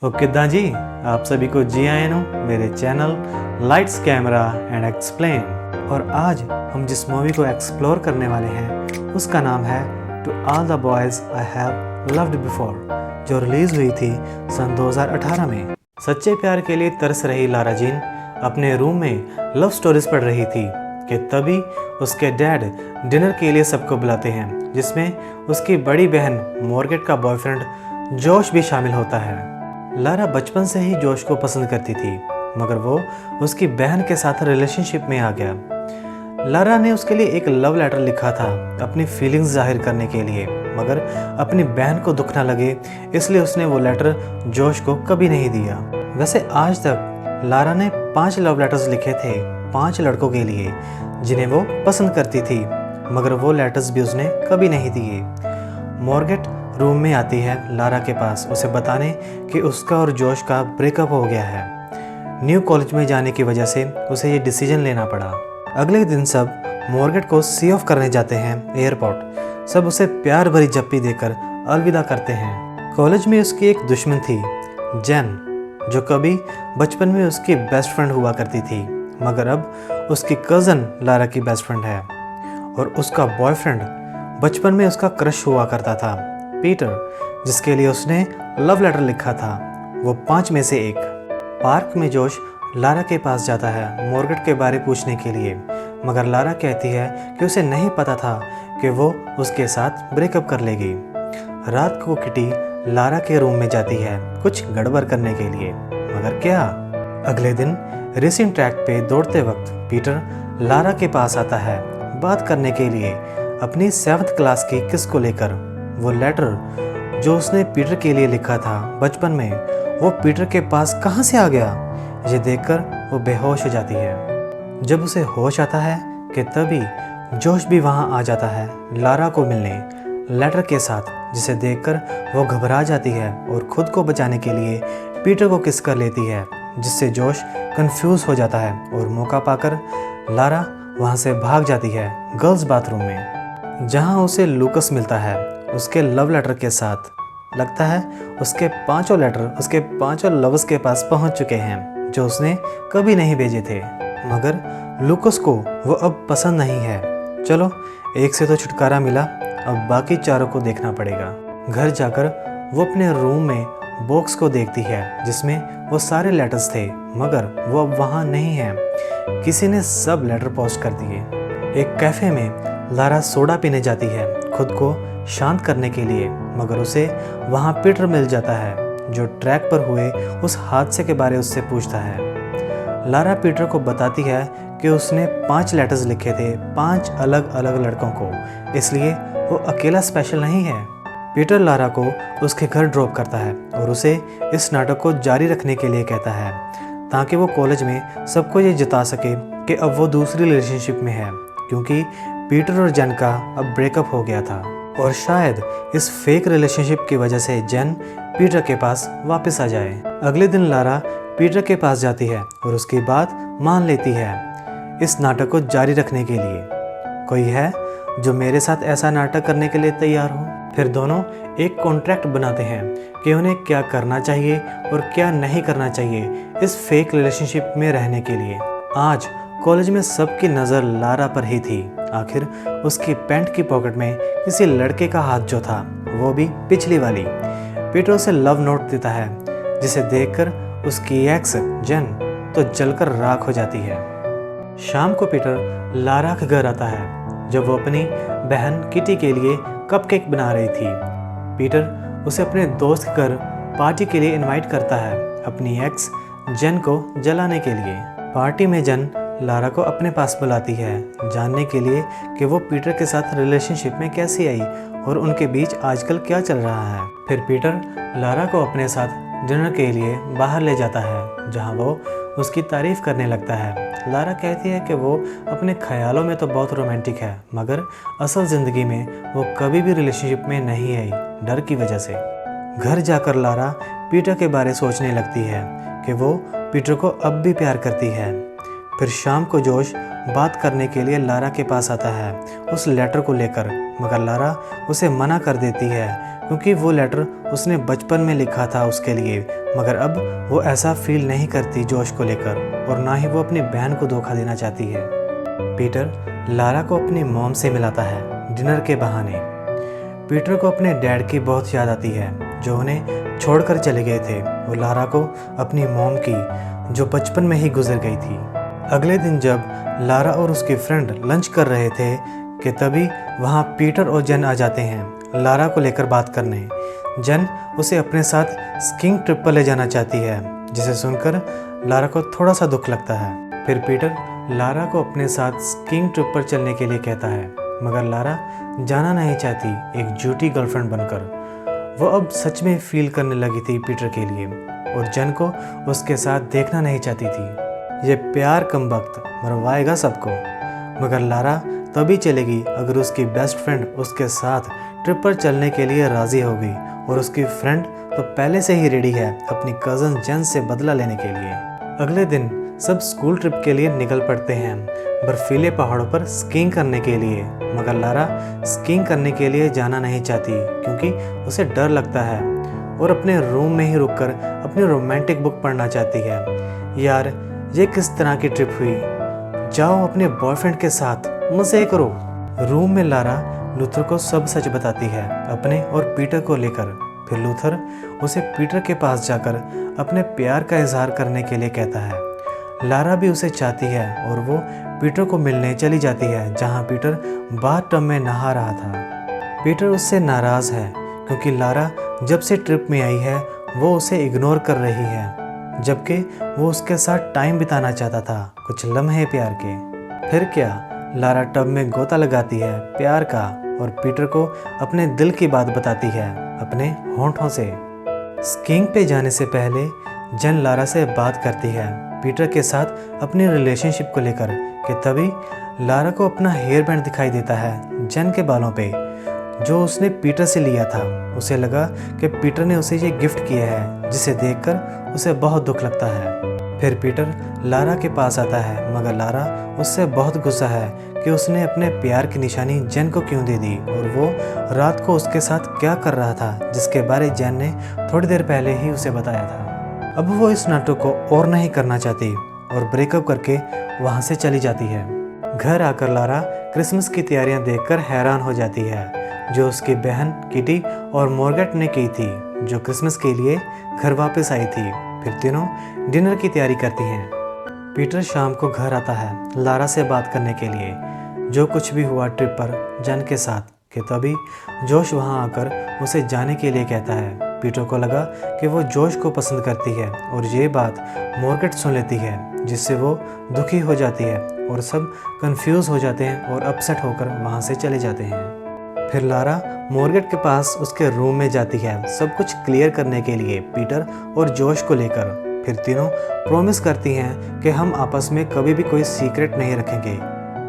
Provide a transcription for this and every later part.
किद्दां जी, आप सभी को जी आए नो मेरे channel lights camera and explain. और आज हम जिस मूवी को एक्सप्लोर करने वाले हैं उसका नाम है to all the boys I have loved before, जो रिलीज़ हुई थी सन 2018 में। सच्चे प्यार के लिए तरस रही लारा जीन अपने रूम में लव स्टोरीज पढ़ रही थी कि तभी उसके डैड डिनर के लिए सबको बुलाते हैं, जिसमें उसकी बड़ी बहन मॉर्गेट का बॉयफ्रेंड जोश भी शामिल होता है। लारा बचपन से ही जोश को पसंद करती थी, मगर वो उसकी बहन के साथ रिलेशनशिप में आ गया। लारा ने उसके लिए एक लव लेटर लिखा था अपनी फीलिंग्स जाहिर करने के लिए, मगर अपनी बहन को दुख ना लगे इसलिए उसने वो लेटर जोश को कभी नहीं दिया। वैसे आज तक लारा ने 5 लव लेटर्स लिखे थे 5 लड़कों के लिए जिन्हें वो पसंद करती थी, मगर वो लेटर्स भी उसने कभी नहीं दिए। मॉर्गेट रूम में आती है लारा के पास उसे बताने कि उसका और जोश का ब्रेकअप हो गया है। न्यू कॉलेज में जाने की वजह से उसे ये डिसीजन लेना पड़ा। अगले दिन सब मॉर्गेट को सी ऑफ करने जाते हैं एयरपोर्ट। सब उसे प्यार भरी जप्पी देकर अलविदा करते हैं। कॉलेज में उसकी एक दुश्मन थी, जेन, जो कभी बचपन में उसकी बेस्ट फ्रेंड हुआ करती थी, मगर अब उसकी कज़न लारा की बेस्ट फ्रेंड है। और उसका बॉयफ्रेंड बचपन में उसका क्रश हुआ करता था, पीटर, जिसके लिए उसने लव लेटर लिखा था, वो 5 में से एक। पार्क में जोश लारा के पास जाता है मॉर्गेट के बारे पूछने के लिए, मगर लारा कहती है कि उसे नहीं पता था कि वो उसके साथ ब्रेकअप कर लेगी। रात को किटी लारा के रूम में जाती है कुछ गड़बड़ करने के लिए, मगर क्या। अगले दिन रेसिंग ट्रैक पे दौड़ते वक्त पीटर लारा के पास आता है बात करने के लिए अपनी 7th क्लास की किस को लेकर। वो लेटर जो उसने पीटर के लिए लिखा था बचपन में, वो पीटर के पास कहाँ से आ गया। ये देखकर वो बेहोश हो जाती है। जब उसे होश आता है कि तभी जोश भी वहाँ आ जाता है लारा को मिलने लेटर के साथ, जिसे देखकर वो घबरा जाती है और खुद को बचाने के लिए पीटर को किस कर लेती है, जिससे जोश कंफ्यूज हो जाता है और मौका पाकर लारा वहाँ से भाग जाती है गर्ल्स बाथरूम में, जहाँ उसे लूकस मिलता है उसके लव लेटर के साथ। लगता है उसके 5 लेटर उसके 5 लवर्स के पास पहुंच चुके हैं जो उसने कभी नहीं भेजे थे, मगर लूकस को वो अब पसंद नहीं है। चलो, एक से तो छुटकारा मिला, अब बाकी 4 को देखना पड़ेगा। घर जाकर वो अपने रूम में बॉक्स को देखती है जिसमें वो सारे लेटर्स थे, मगर वो अब वहाँ नहीं है। किसी ने सब लेटर पोस्ट कर दिए। एक कैफ़े में लारा सोडा पीने जाती है खुद को शांत करने के लिए, मगर उसे वहाँ पीटर मिल जाता है जो ट्रैक पर हुए उस हादसे के बारे उससे पूछता है। लारा पीटर को बताती है कि उसने 5 लेटर्स लिखे थे 5 अलग अलग लड़कों को, इसलिए वो अकेला स्पेशल नहीं है। पीटर लारा को उसके घर ड्रॉप करता है और उसे इस नाटक को जारी रखने के लिए कहता है ताकि वो कॉलेज में सबको ये जता सके कि अब वो दूसरी रिलेशनशिप में है, क्योंकि पीटर और जेन का अब ब्रेकअप हो गया था और शायद इस फेक रिलेशनशिप की वजह से जेन पीटर के पास वापस आ जाए। अगले दिन लारा पीटर के पास जाती है और उसकी बात मान लेती है इस नाटक को जारी रखने के लिए। कोई है जो मेरे साथ ऐसा नाटक करने के लिए तैयार हो। फिर दोनों एक कॉन्ट्रैक्ट बनाते हैं कि उन्हें क्या करना चाहिए और क्या नहीं करना चाहिए इस फेक रिलेशनशिप में रहने के लिए। आज कॉलेज में सबकी नज़र लारा पर ही थी। आखिर उसकी पैंट की पॉकेट में किसी लड़के का हाथ जो था, वो भी पिछली वाली। पीटर उसे लव नोट देता है जिसे देखकर उसकी एक्स जेन तो जलकर राख हो जाती है। शाम को पीटर लारा के घर आता है जब वो अपनी बहन किटी के लिए कपकेक बना रही थी। पीटर उसे अपने दोस्त के घर पार्टी के लिए इनवाइट करता है अपनी एक्स जेन को जलाने के लिए। पार्टी में जेन लारा को अपने पास बुलाती है जानने के लिए कि वो पीटर के साथ रिलेशनशिप में कैसी आई और उनके बीच आजकल क्या चल रहा है। फिर पीटर लारा को अपने साथ डिनर के लिए बाहर ले जाता है जहां वो उसकी तारीफ करने लगता है। लारा कहती है कि वो अपने ख्यालों में तो बहुत रोमांटिक है, मगर असल ज़िंदगी में वो कभी भी रिलेशनशिप में नहीं आई, डर की वजह से। घर जाकर लारा पीटर के बारे सोचने लगती है कि वो पीटर को अब भी प्यार करती है। फिर शाम को जोश बात करने के लिए लारा के पास आता है उस लेटर को लेकर, मगर लारा उसे मना कर देती है क्योंकि वो लेटर उसने बचपन में लिखा था उसके लिए। मगर अब वो ऐसा फील नहीं करती जोश को लेकर, और ना ही वो अपनी बहन को धोखा देना चाहती है। पीटर लारा को अपनी मॉम से मिलाता है डिनर के बहाने। पीटर को अपने डैड की बहुत याद आती है जो उन्हें छोड़कर चले गए थे, और लारा को अपनी मॉम की जो बचपन में ही गुजर गई थी। अगले दिन जब लारा और उसकी फ्रेंड लंच कर रहे थे कि तभी वहाँ पीटर और जन आ जाते हैं लारा को लेकर बात करने। जन उसे अपने साथ स्कीइंग ट्रिप पर ले जाना चाहती है, जिसे सुनकर लारा को थोड़ा सा दुख लगता है। फिर पीटर लारा को अपने साथ स्कीइंग ट्रिप पर चलने के लिए कहता है, मगर लारा जाना नहीं चाहती एक झूठी गर्लफ्रेंड बनकर। वो अब सच में फील करने लगी थी पीटर के लिए, और जन को उसके साथ देखना नहीं चाहती थी। ये प्यार कम वक्त मरवाएगा सबको। मगर लारा तभी चलेगी अगर उसकी बेस्ट फ्रेंड उसके साथ ट्रिप पर चलने के लिए राज़ी हो गई, और उसकी फ्रेंड तो पहले से ही रेडी है अपनी कज़न जन से बदला लेने के लिए। अगले दिन सब स्कूल ट्रिप के लिए निकल पड़ते हैं बर्फीले पहाड़ों पर स्कीइंग करने के लिए। मगर लारा स्कीइंग करने के लिए जाना नहीं चाहती क्योंकि उसे डर लगता है, और अपने रूम में ही रुककर अपनी रोमांटिक बुक पढ़ना चाहती है। यार ये किस तरह की ट्रिप हुई, जाओ अपने बॉयफ्रेंड के साथ मज़े करो। रूम में लारा लूथर को सब सच बताती है अपने और पीटर को लेकर। फिर लूथर उसे पीटर के पास जाकर अपने प्यार का इजहार करने के लिए कहता है। लारा भी उसे चाहती है और वो पीटर को मिलने चली जाती है जहाँ पीटर बाथटब में नहा रहा था। पीटर उससे नाराज़ है क्योंकि लारा जब से ट्रिप में आई है वो उसे इग्नोर कर रही है, जबकि वो उसके साथ टाइम बिताना चाहता था, कुछ लम्हे प्यार के। फिर क्या, लारा टब में गोता लगाती है प्यार का और पीटर को अपने दिल की बात बताती है अपने होंठों से। स्कीइंग पे जाने से पहले जन लारा से बात करती है पीटर के साथ अपनी रिलेशनशिप को लेकर कि तभी लारा को अपना हेयर बैंड दिखाई देता है जन के बालों पे जो उसने पीटर से लिया था। उसे लगा कि पीटर ने उसे ये गिफ्ट किया है, जिसे देखकर उसे बहुत दुख लगता है। फिर पीटर लारा के पास आता है, मगर लारा उससे बहुत गुस्सा है कि उसने अपने प्यार की निशानी जन को क्यों दे दी, और वो रात को उसके साथ क्या कर रहा था जिसके बारे जन ने थोड़ी देर पहले ही उसे बताया था। अब वो इस नाटक को और नहीं करना चाहती और ब्रेकअप करके वहाँ से चली जाती है। घर आकर लारा क्रिसमस की तैयारियां देखकर हैरान हो जाती है जो उसकी बहन किटी और मॉर्गेट ने की थी, जो क्रिसमस के लिए घर वापस आई थी। फिर तीनों डिनर की तैयारी करती हैं। पीटर शाम को घर आता है लारा से बात करने के लिए जो कुछ भी हुआ ट्रिप पर जन के साथ, कि तभी जोश वहाँ आकर उसे जाने के लिए कहता है। पीटर को लगा कि वो जोश को पसंद करती है, और ये बात मॉर्गेट सुन लेती है, जिससे वो दुखी हो जाती है और सब कंफ्यूज हो जाते हैं और अपसेट होकर वहाँ से चले जाते हैं। फिर लारा मॉर्गेट के पास उसके रूम में जाती है सब कुछ क्लियर करने के लिए पीटर और जोश को लेकर। फिर तीनों प्रॉमिस करती हैं कि हम आपस में कभी भी कोई सीक्रेट नहीं रखेंगे।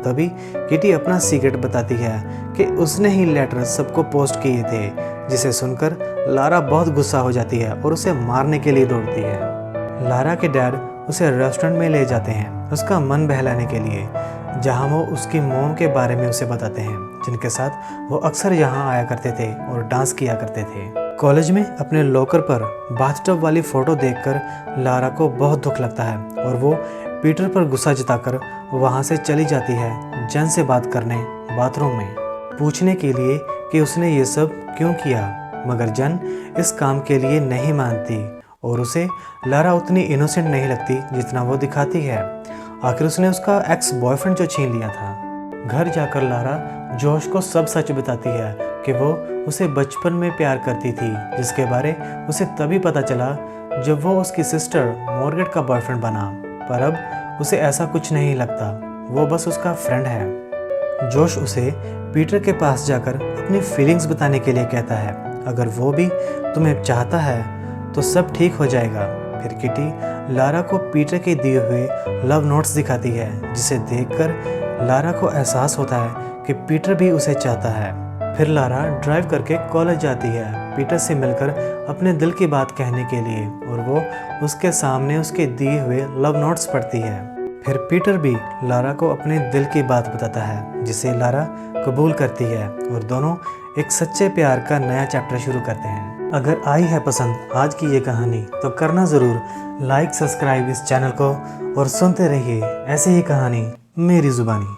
तभी किटी अपना सीक्रेट बताती है कि उसने ही लेटर सबको पोस्ट किए थे, जिसे सुनकर लारा बहुत गुस्सा हो जाती है और उसे मारने के लिए दौड़ती है। लारा के डैड उसे रेस्टोरेंट में ले जाते हैं उसका मन बहलाने के लिए, जहां वो उसकी मॉम के बारे में उसे बताते हैं जिनके साथ वो अक्सर यहाँ आया करते थे और डांस किया करते थे। कॉलेज में अपने लॉकर पर बाथटब वाली फ़ोटो देखकर लारा को बहुत दुख लगता है और वो पीटर पर गुस्सा जताकर वहाँ से चली जाती है जन से बात करने बाथरूम में, पूछने के लिए कि उसने ये सब क्यों किया। मगर जन इस काम के लिए नहीं मानती और उसे लारा उतनी इनोसेंट नहीं लगती जितना वो दिखाती है। आखिर उसने उसका एक्स बॉयफ्रेंड जो छीन लिया था। घर जाकर लारा जोश को सब सच बताती है कि वो उसे बचपन में प्यार करती थी, जिसके बारे उसे तभी पता चला जब वो उसकी सिस्टर मॉर्गेट का बॉयफ्रेंड बना। पर अब उसे ऐसा कुछ नहीं लगता, वो बस उसका फ्रेंड है। जोश उसे पीटर के पास जाकर अपनी फीलिंग्स बताने के लिए कहता है, अगर वो भी तुम्हें चाहता है तो सब ठीक हो जाएगा। फिर किटी लारा को पीटर के दिए हुए लव नोट्स दिखाती है, जिसे देखकर लारा को एहसास होता है कि पीटर भी उसे चाहता है। फिर लारा ड्राइव करके कॉलेज जाती है पीटर से मिलकर अपने दिल की बात कहने के लिए, और वो उसके सामने उसके दिए हुए लव नोट्स पढ़ती है। फिर पीटर भी लारा को अपने दिल की बात बताता है, जिसे लारा कबूल करती है और दोनों एक सच्चे प्यार का नया चैप्टर शुरू करते हैं। अगर आई है पसंद आज की ये कहानी तो करना ज़रूर लाइक सब्सक्राइब इस चैनल को और सुनते रहिए ऐसे ही कहानी मेरी ज़ुबानी।